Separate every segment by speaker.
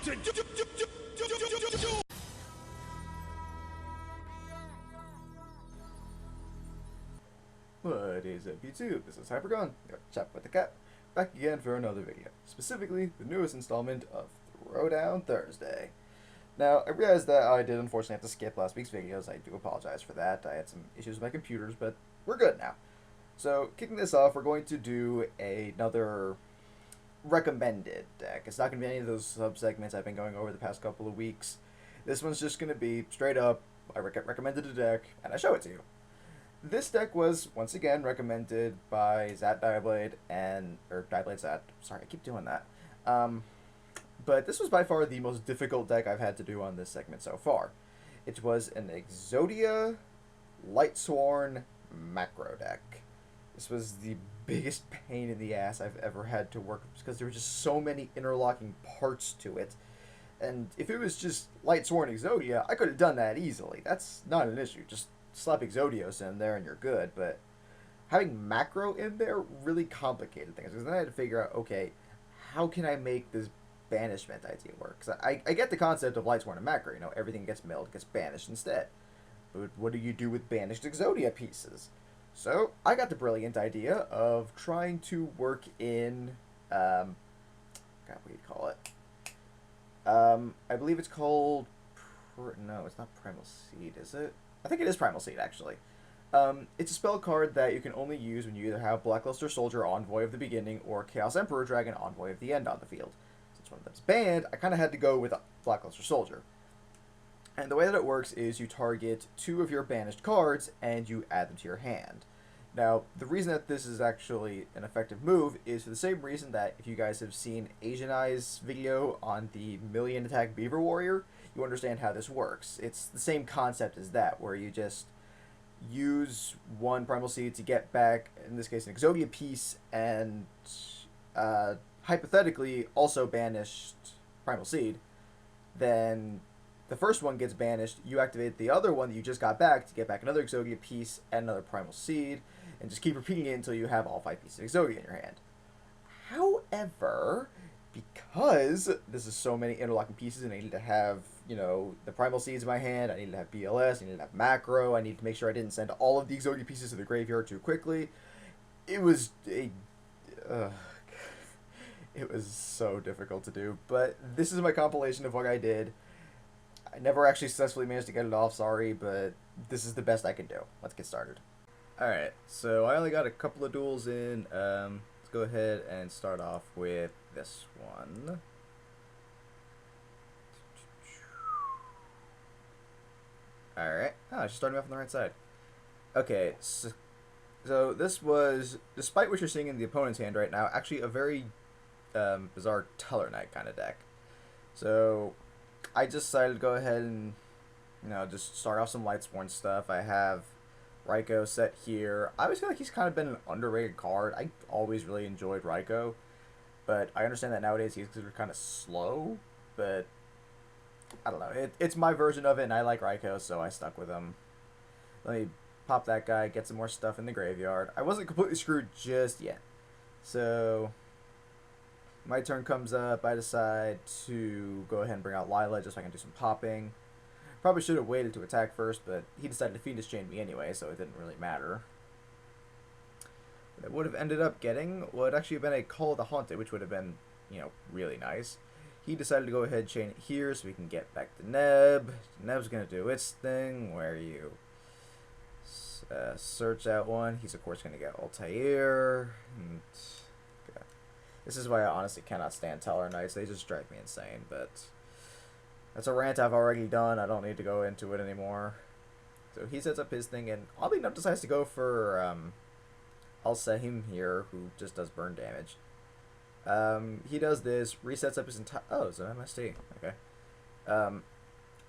Speaker 1: What is up, YouTube? This is Hypergon, your chat with the cat, back again for another video. Specifically, the newest installment of Throwdown Thursday. Now, I realized that I did unfortunately have to skip last week's videos. I do apologize for that. I had some issues with my computers, but we're good now. So, kicking this off, we're going to do another recommended deck. It's not going to be any of those sub-segments I've been going over the past couple of weeks. This one's just going to be straight up, I recommended a deck, and I show it to you. This deck was, once again, recommended by Zat Dieblade or Dieblade Zat. Sorry, I keep doing that. But this was by far the most difficult deck I've had to do on this segment so far. It was an Exodia Lightsworn macro deck. This was the biggest pain in the ass I've ever had to work because there were just so many interlocking parts to it. And if it was just Lightsworn Exodia, I could have done that easily. That's not an issue. Just slap Exodios in there and you're good, but having macro in there really complicated things, because then I had to figure out, okay, how can I make this banishment idea work? Because I get the concept of Lightsworn and macro, you know, everything gets milled, gets banished instead. But what do you do with banished Exodia pieces? So I got the brilliant idea of trying to work in, God, what do you call it? I believe it's called, no, it's not Primal Seed, is it? I think it is Primal Seed, actually. It's a spell card that you can only use when you either have Blackluster Soldier, Envoy of the beginning, or Chaos Emperor Dragon, Envoy of the end on the field. Since one of them's banned, I kind of had to go with Blackluster Soldier. And the way that it works is you target 2 of your banished cards, and you add them to your hand. Now, the reason that this is actually an effective move is for the same reason that if you guys have seen Asian Eye's video on the Million Attack Beaver Warrior, you understand how this works. It's the same concept as that, where you just use 1 Primal Seed to get back, in this case, an Exodia piece, and hypothetically also banished Primal Seed. Then the first one gets banished, you activate the other one that you just got back to get back another Exodia piece and another Primal Seed, and just keep repeating it until you have all 5 pieces of Exodia in your hand. However, because this is so many interlocking pieces and I need to have, you know, the Primal Seeds in my hand, I need to have BLS, I need to have Macro, I need to make sure I didn't send all of the Exodia pieces to the graveyard too quickly. It was it was so difficult to do, but this is my compilation of what I did. I never actually successfully managed to get it off, sorry, but this is the best I can do. Let's get started. Alright, so I only got a couple of duels in. Let's go ahead and start off with this one. Alright. Oh, she's starting off on the right side. Okay, so this was, despite what you're seeing in the opponent's hand right now, actually a very bizarre Teller Knight kind of deck. So I just decided to go ahead and, you know, just start off some Lightsworn stuff. I have Raikou set here. I always feel like he's kind of been an underrated card. I always really enjoyed Raikou, but I understand that nowadays he's considered kind of slow, but I don't know. It's my version of it, and I like Raikou, so I stuck with him. Let me pop that guy, get some more stuff in the graveyard. I wasn't completely screwed just yet. So my turn comes up. I decide to go ahead and bring out Lila just so I can do some popping. Probably should have waited to attack first, but he decided to Fiendish Chain me anyway, so it didn't really matter. What I would have ended up getting would actually have been a Call of the Haunted, which would have been, you know, really nice. He decided to go ahead and chain it here so we can get back to Neb. Neb's going to do its thing, where you search out one. He's, of course, going to get Altair. And this is why I honestly cannot stand Teller Knights. They just drive me insane, but that's a rant I've already done. I don't need to go into it anymore. So he sets up his thing, and oddly enough decides to go for I'll set him here, who just does burn damage. He does this, resets up his entire... Oh, it's an MST. Okay.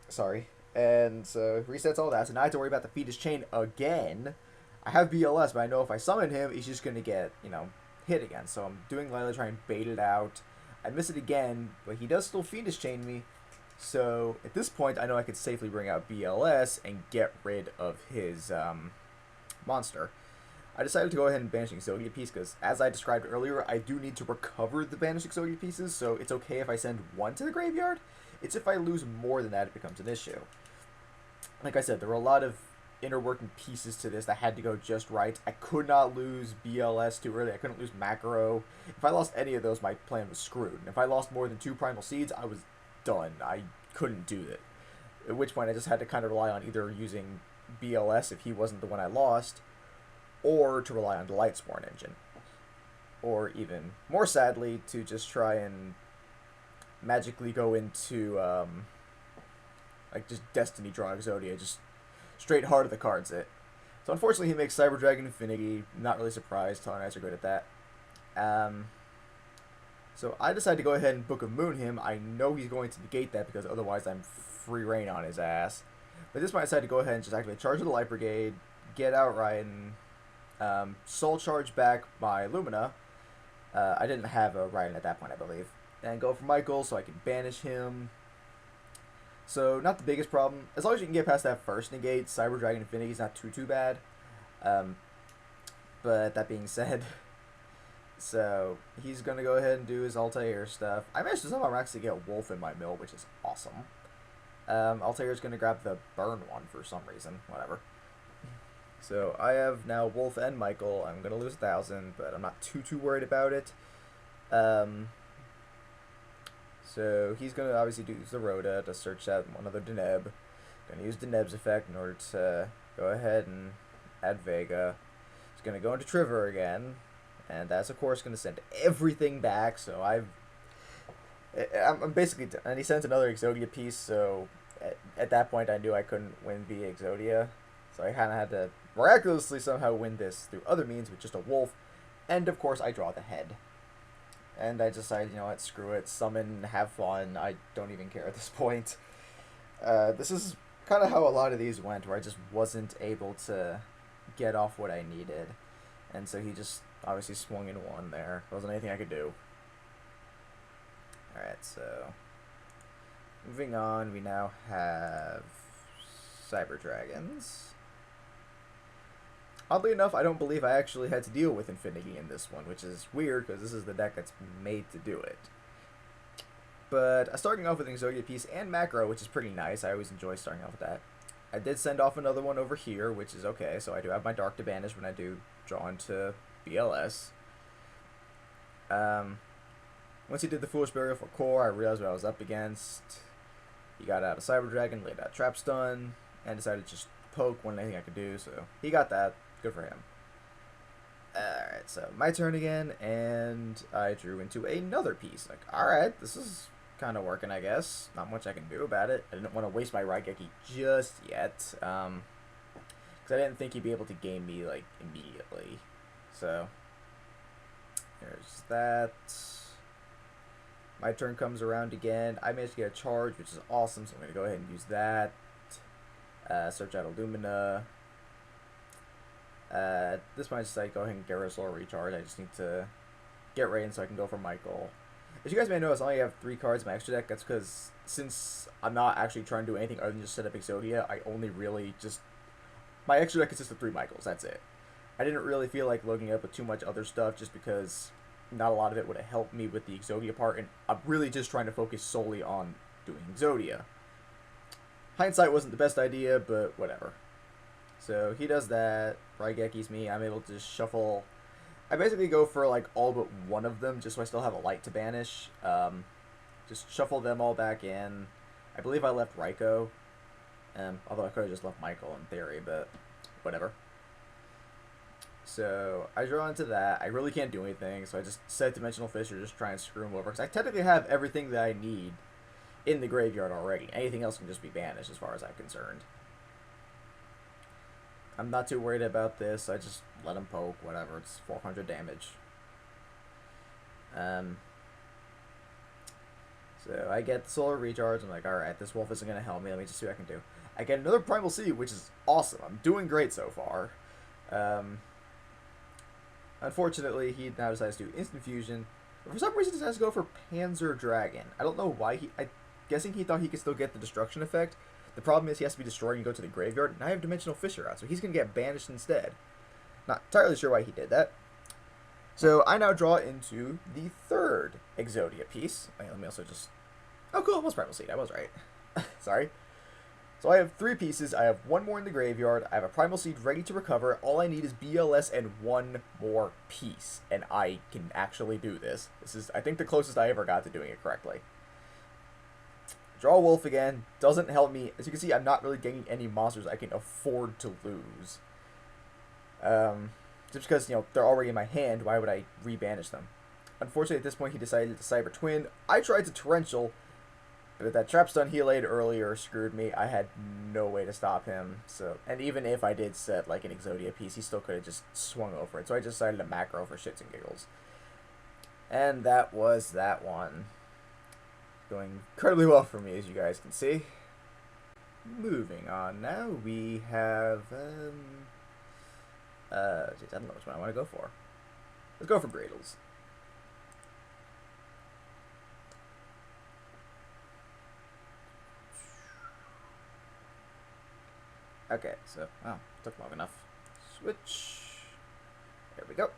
Speaker 1: Sorry. And so resets all that, so now I have to worry about the Fiendish Chain again. I have BLS, but I know if I summon him, he's just going to get, you know, hit again. So I'm doing Lila, trying to bait it out. I miss it again, but he does still Fiendish Chain me. So at this point, I know I could safely bring out BLS and get rid of his monster. I decided to go ahead and banish Exodia piece because, as I described earlier, I do need to recover the banished Exodia pieces, so it's okay if I send one to the graveyard. It's if I lose more than that, it becomes an issue. Like I said, there were a lot of inner working pieces to this that had to go just right. I could not lose BLS too early. I couldn't lose Macro. If I lost any of those, my plan was screwed. And if I lost more than 2 Primal Seeds, I was done. I couldn't do it. At which point, I just had to kind of rely on either using BLS if he wasn't the one I lost, or to rely on the Lightsworn engine. Or even more sadly, to just try and magically go into, like, just Destiny Draw Exodia, just straight hard of the cards it. So unfortunately he makes Cyber Dragon Infinity. Not really surprised, Tellarknights are good at that. So I decided to go ahead and Book of Moon him. I know he's going to negate that because otherwise I'm free reign on his ass. But this point I decided to go ahead and just activate Charge of the Light Brigade, get out Ryan, Soul Charge back my Lumina. I didn't have a Ryan at that point, I believe. And go for Michael so I can banish him. So, not the biggest problem. As long as you can get past that first negate, Cyber Dragon Infinity is not too bad. But that being said, so he's going to go ahead and do his Altair stuff. I managed to somehow actually get Wolf in my mill, which is awesome. Altair is going to grab the burn one for some reason. Whatever. So, I have now Wolf and Michael. I'm going to lose 1,000, but I'm not too worried about it. So he's going to obviously use the Rhoda to search out one other Deneb. Going to use Deneb's effect in order to go ahead and add Vega. He's going to go into Trivor again. And that's, of course, going to send everything back. So I'm basically done. And he sends another Exodia piece. So at that point, I knew I couldn't win via Exodia. So I kind of had to miraculously somehow win this through other means with just a Wolf. And, of course, I draw the head. And I decided, you know what, screw it, summon, have fun, I don't even care at this point. This is kind of how a lot of these went, where I just wasn't able to get off what I needed. And so he just obviously swung in one there. There wasn't anything I could do. Alright, so moving on, we now have Cyber Dragons. Oddly enough, I don't believe I actually had to deal with Infinity in this one, which is weird because this is the deck that's made to do it. But starting off with an Exodia piece and Macro, which is pretty nice. I always enjoy starting off with that. I did send off another one over here, which is okay. So I do have my Dark to banish when I do draw into BLS. Once he did the Foolish Burial for core, I realized what I was up against. He got out a Cyber Dragon, laid out Trap Stun, and decided to just poke when anything I could do. So he got that. Good for him. Alright, so my turn again, and I drew into another piece. Like, alright, this is kind of working, I guess. Not much I can do about it. I didn't want to waste my Raigeki just yet, because I didn't think he'd be able to game me, like, immediately. So, there's that. My turn comes around again. I managed to get a charge, which is awesome, so I'm going to go ahead and use that. Search out Illumina. At this point, I just like go ahead and get rid of Solar Recharge. I just need to get Rain so I can go for Michael. As you guys may notice, I only have 3 cards in my extra deck. That's because since I'm not actually trying to do anything other than just set up Exodia, I only really just... My extra deck consists of 3 Michaels. That's it. I didn't really feel like loading up with too much other stuff just because not a lot of it would have helped me with the Exodia part, and I'm really just trying to focus solely on doing Exodia. Hindsight wasn't the best idea, but whatever. So he does that. Raigeki's me. I'm able to just shuffle. I basically go for like all but one of them just so I still have a light to banish. Just shuffle them all back in. I believe I left Raiko. Although I could have just left Michael in theory, but whatever. So I draw into that. I really can't do anything, so I just set Dimensional Fissure, just try and screw him over. Because I technically have everything that I need in the graveyard already. Anything else can just be banished as far as I'm concerned. I'm not too worried about this. I just let him poke, whatever. It's 400 damage. So I get the Solar Recharge. I'm like, alright, this wolf isn't going to help me. Let me just see what I can do. I get another Primal Sea, which is awesome. I'm doing great so far. Unfortunately, he now decides to do Instant Fusion. But for some reason, he decides to go for Panzer Dragon. I don't know why. I'm guessing he thought he could still get the Destruction effect. The problem is he has to be destroyed and go to the graveyard, and I have Dimensional Fissure out, so he's going to get banished instead. Not entirely sure why he did that. So I now draw into the third Exodia piece. Let me also just... Oh, cool. It was Primal Seed. I was right. Sorry. So I have 3 pieces. I have 1 more in the graveyard. I have a Primal Seed ready to recover. All I need is BLS and 1 more piece. And I can actually do this. This is, I think, the closest I ever got to doing it correctly. Draw a Wolf again. Doesn't help me. As you can see, I'm not really getting any monsters I can afford to lose. Just because, you know, they're already in my hand, why would I rebanish them? Unfortunately, at this point, he decided to Cyber Twin. I tried to Torrential, but that Trapstun he laid earlier screwed me. I had no way to stop him. So, and even if I did set, like, an Exodia piece, he still could have just swung over it. So I just decided to macro for shits and giggles. And that was that one. Going incredibly well for me, as you guys can see. Moving on now, we have, geez, I don't know which one I want to go for. Let's go for Gradles. Okay, so, oh, took long enough. Switch. There we go.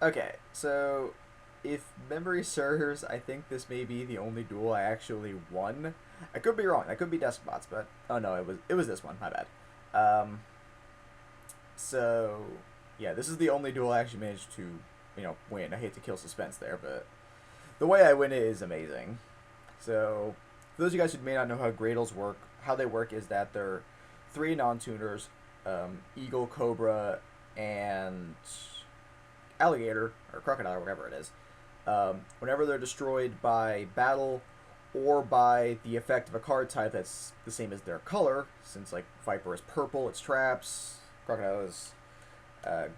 Speaker 1: Okay, so, if memory serves, I think this may be the only duel I actually won. I could be wrong. I could be Deskbots, but oh no, it was this one. My bad. So yeah, this is the only duel I actually managed to, you know, win. I hate to kill suspense there, but the way I win it is amazing. So for those of you guys who may not know how Gradles work, how they work is that they're 3 non-tuners, Eagle, Cobra, and Alligator or Crocodile, or whatever it is. Whenever they're destroyed by battle or by the effect of a card type that's the same as their color, since like Viper is purple, it's traps, Crocodile is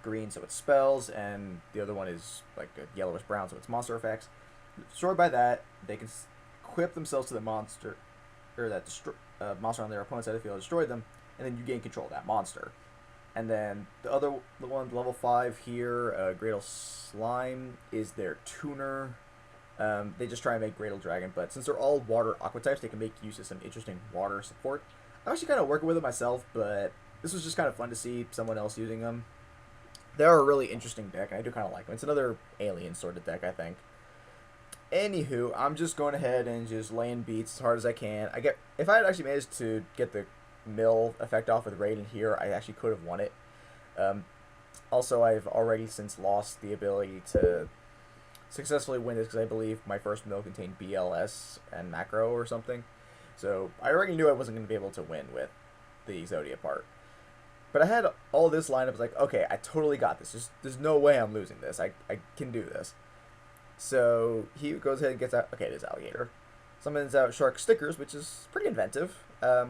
Speaker 1: green, so it's spells, and the other one is like a yellowish brown, so it's monster effects. Destroyed by that, they can equip themselves to the monster, or that monster on their opponent's side of the field, destroy them, and then you gain control of that monster. And then the one, level 5 here, Gradle Slime, is their tuner. They just try and make Gradle Dragon, but since they're all water aqua types, they can make use of some interesting water support. I'm actually kind of working with it myself, but this was just kind of fun to see someone else using them. They're a really interesting deck, and I do kind of like them. It's another alien sort of deck, I think. Anywho, I'm just going ahead and just laying beats as hard as I can. If I had actually managed to get the mill effect off with Raiden here, I actually could have won it. Also, I've already since lost the ability to successfully win this because I believe my first mill contained BLS and macro or something. So I already knew I wasn't going to be able to win with the Exodia part. But I had all this lineup. I was like, okay, I totally got this. There's no way I'm losing this. I can do this. So he goes ahead and gets out. Okay, it is Alligator. Summons out Shark Stickers, which is pretty inventive.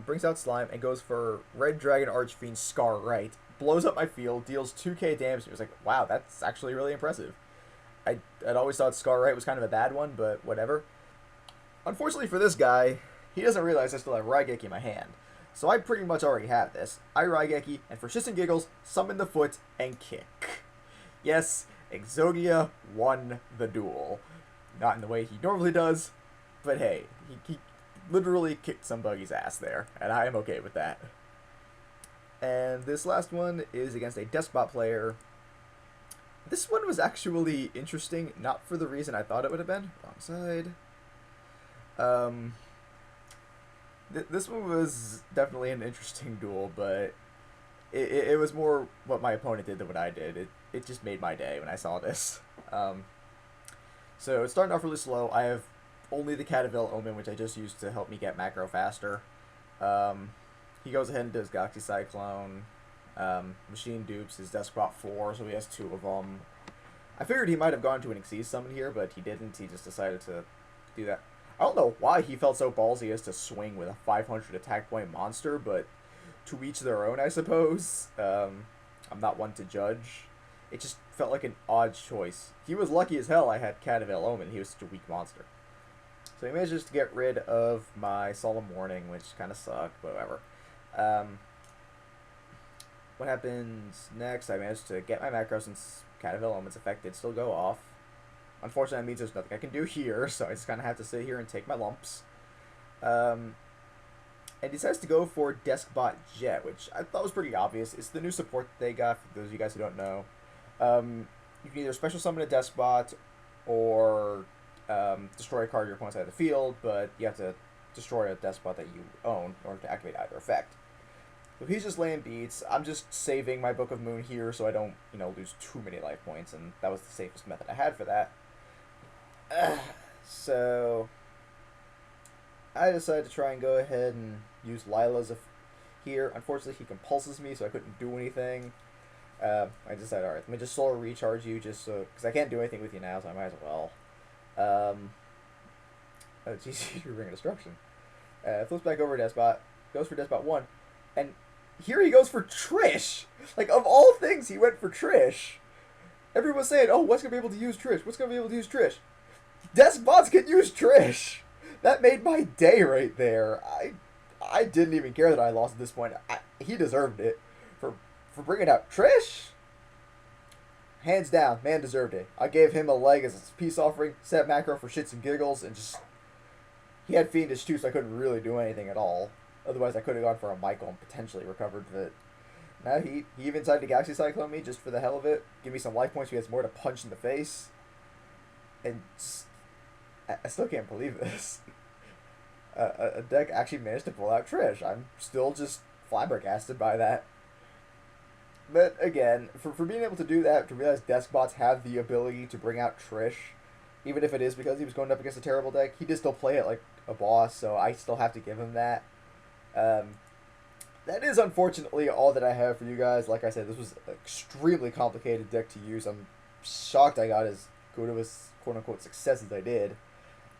Speaker 1: Brings out Slime and goes for Red Dragon Archfiend Scar Right. Blows up my field, deals 2k damage. It was like, wow, that's actually really impressive. I'd always thought Scar Right was kind of a bad one, but whatever. Unfortunately for this guy, he doesn't realize I still have Raigeki in my hand. So I pretty much already have this. I Raigeki, and for shits and giggles, summon the foot and kick. Yes, Exodia won the duel. Not in the way he normally does, but hey, he literally kicked somebody's ass there, and I am okay with that. And this last one is against a Despot player. This one was actually interesting, not for the reason I thought it would have been. Wrong side. This one was definitely an interesting duel, but it was more what my opponent did than what I did. It just made my day when I saw this. So it's starting off really slow. I have only the Catavel Omen, which I just used to help me get macro faster. He goes ahead and does Galaxy Cyclone. Machine dupes his Despot 4, so he has 2 of them. I figured he might have gone to an Xyz summon here, but he didn't. He just decided to do that. I don't know why he felt so ballsy as to swing with a 500 attack point monster, but to each their own, I suppose. I'm not one to judge. It just felt like an odd choice. He was lucky as hell I had Catavel Omen. He was such a weak monster. So he manages to get rid of my Solemn Warning, which kind of sucked, but whatever. What happens next? I managed to get my macro since Catavel Omen's effect did still go off. Unfortunately, that means there's nothing I can do here, so I just kind of have to sit here and take my lumps. and decides to go for Deskbot Jet, which I thought was pretty obvious. It's the new support that they got, for those of you guys who don't know. You can either special summon a Deskbot or destroy a card of your opponent's side of the field, but you have to destroy a Deskbot that you own in order to activate either effect. So he's just laying beats. I'm just saving my Book of Moon here so I don't, lose too many life points, and that was the safest method I had for that. So I decided to try and go ahead and use Lila's here. Unfortunately, he compulses me, so I couldn't do anything. I decided, alright, let me just solar recharge you, just so, because I can't do anything with you now, so I might as well. Oh, geez, you're bringing destruction. Flips back over to Despot, goes for Despot 1, and here he goes for Trish! Like, of all things, he went for Trish. Everyone's saying, oh, what's going to be able to use Trish? What's going to be able to use Trish? Deskbots can use Trish! That made my day right there. I didn't even care that I lost at this point. He deserved it. For bringing out Trish? Hands down, man deserved it. I gave him a leg as a peace offering, set macro for shits and giggles, and just... He had Fiendish too, so I couldn't really do anything at all. Otherwise, I could have gone for a Michael and potentially recovered it. Now he even decided to Galaxy Cyclone me just for the hell of it. Give me some life points so he has more to punch in the face. And just, I still can't believe this. A deck actually managed to pull out Trish. I'm still just flabbergasted by that. But again, for being able to do that, to realize Deskbots have the ability to bring out Trish, even if it is because he was going up against a terrible deck, he did still play it like a boss, so I still have to give him that. That is unfortunately all that I have for you guys. Like I said, this was an extremely complicated deck to use. I'm shocked I got as good of a quote-unquote success as I did.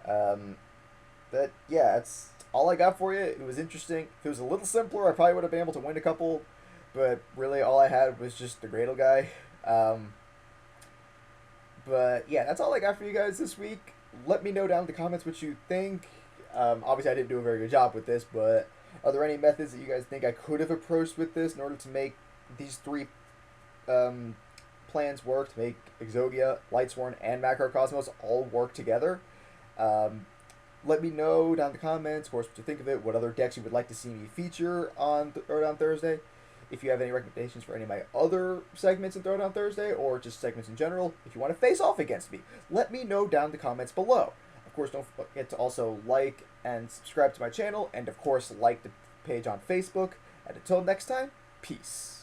Speaker 1: But yeah, that's all I got for you. It was interesting. If it was a little simpler, I probably would have been able to win a couple. But really, all I had was just the Gradle guy. But yeah, that's all I got for you guys this week. Let me know down in the comments what you think. Obviously, I didn't do a very good job with this, but are there any methods that you guys think I could have approached with this in order to make these three plans work, to make Exodia, Lightsworn, and Macrocosmos all work together? Let me know down in the comments, of course, what you think of it, what other decks you would like to see me feature on Throwdown Thursday. If you have any recommendations for any of my other segments in Throwdown Thursday, or just segments in general, if you want to face off against me, let me know down in the comments below. Of course, don't forget to also like and subscribe to my channel, and of course, like the page on Facebook. And until next time, peace.